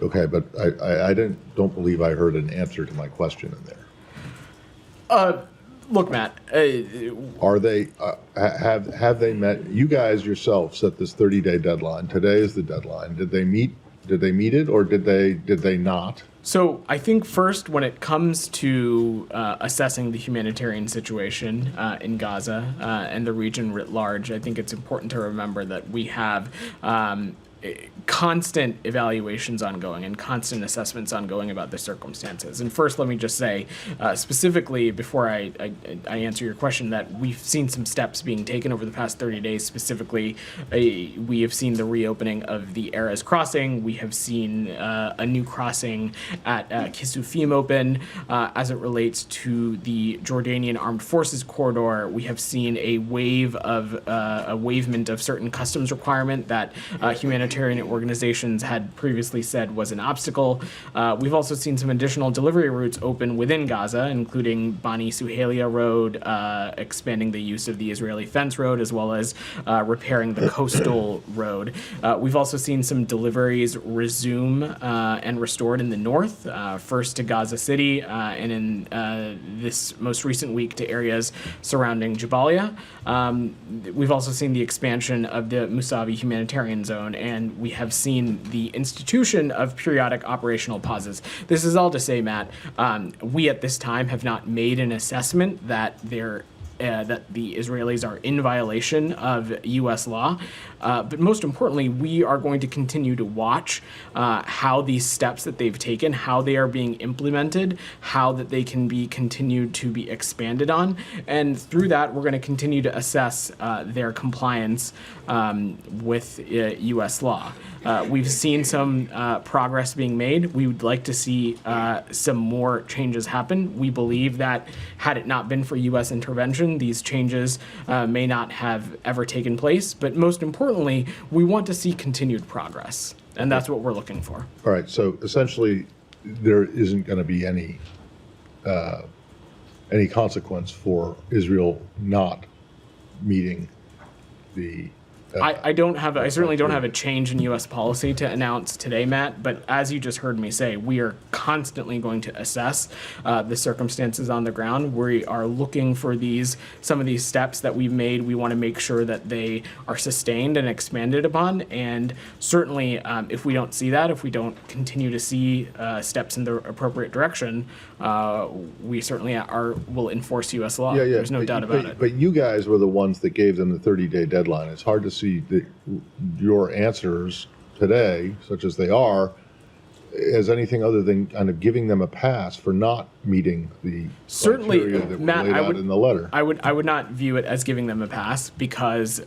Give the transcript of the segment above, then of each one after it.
Okay, but I don't believe I heard an answer to my question in there. Look, Matt. Are they have they met? You guys yourself set this 30-day deadline. Today is the deadline. Did they meet? Did they meet it, or did they not? So I think first, when it comes to assessing the humanitarian situation in Gaza and the region writ large, I think it's important to remember that we have constant evaluations ongoing and constant assessments ongoing about the circumstances. And first, let me just say, specifically, before I answer your question, that we've seen some steps being taken over the past 30 days. Specifically, we have seen the reopening of the Erez crossing. We have seen a new crossing at Kisufim open. As it relates to the Jordanian Armed Forces corridor, we have seen a waivement of certain customs requirement that humanitarian organizations had previously said was an obstacle. We've also seen some additional delivery routes open within Gaza, including Bani Suhelia Road, expanding the use of the Israeli fence road, as well as repairing the coastal road. We've also seen some deliveries resume and restored in the north, first to Gaza City, and in this most recent week to areas surrounding Jabalia. We've also seen the expansion of the Musavi humanitarian zone, and we have seen the institution of periodic operational pauses. This is all to say, Matt, we at this time have not made an assessment that that the Israelis are in violation of U.S. law. But most importantly, we are going to continue to watch how these steps that they've taken, how they are being implemented, how that they can be continued to be expanded on. And through that, we're going to continue to assess their compliance with U.S. law. We've seen some progress being made. We would like to see some more changes happen. We believe that had it not been for U.S. intervention, these changes may not have ever taken place. But most importantly, we want to see continued progress, and that's what we're looking for. All right. So essentially, there isn't going to be any consequence for Israel not meeting the. I certainly don't have a change in U.S. policy to announce today, Matt, but as you just heard me say, we are constantly going to assess the circumstances on the ground. We are looking for some of these steps that we've made. We want to make sure that they are sustained and expanded upon, and certainly if we don't see that, if we don't continue to see steps in the appropriate direction, we certainly will enforce U.S. law. Yeah. There's no doubt about it. But you guys were the ones that gave them the 30-day deadline. It's hard to see your answers today, such as they are, as anything other than kind of giving them a pass for not meeting the criteria that were laid out in the letter. I would not view it as giving them a pass because,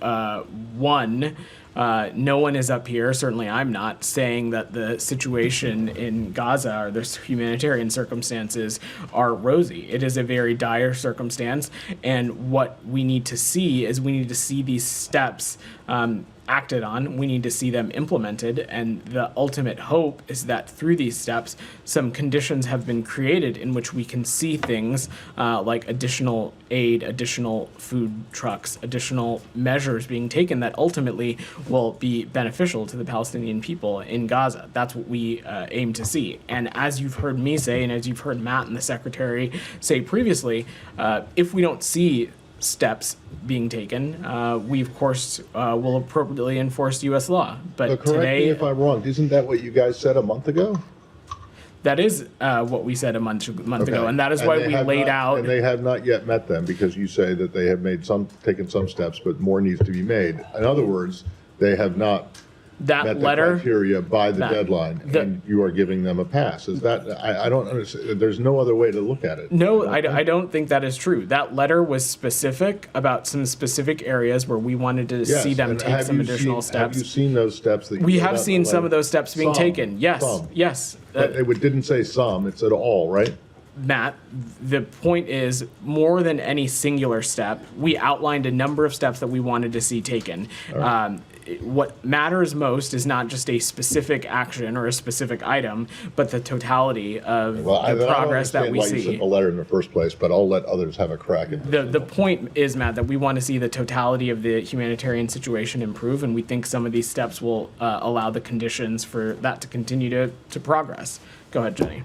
one, no one is up here, certainly I'm not, saying that the situation in Gaza or the humanitarian circumstances are rosy. It is a very dire circumstance, and what we need to see is these steps acted on. We need to see them implemented, and the ultimate hope is that through these steps, some conditions have been created in which we can see things like additional aid, additional food trucks, additional measures being taken that ultimately will be beneficial to the Palestinian people in Gaza. That's what we aim to see. And as you've heard me say, and as you've heard Matt and the Secretary say previously, if we don't see steps being taken, we of course will appropriately enforce U.S. law. But correct me if I'm wrong. Isn't that what you guys said a month ago? That is what we said a month ago, and that is why we laid out. And they have not yet met them because you say that they have taken some steps, but more needs to be made. In other words, they have not met the criteria by the deadline, and you are giving them a pass. Is that, I don't understand. There's no other way to look at it. No, I don't think that is true. That letter was specific about some specific aries where we wanted to see them take some additional steps. Have you seen those steps? We have seen some of those steps being taken. Yes, yes. But it didn't say some, it said all, right? Matt, the point is, more than any singular step, we outlined a number of steps that we wanted to see taken. Right. what matters most is not just a specific action or a specific item, but the totality of the progress that we I don't understand why you see. sent the letter in the first place, but I'll let others have a crack at this. The point is, Matt, that we want to see the totality of the humanitarian situation improve, and we think some of these steps will allow the conditions for that to continue to progress. Go ahead, Jenny.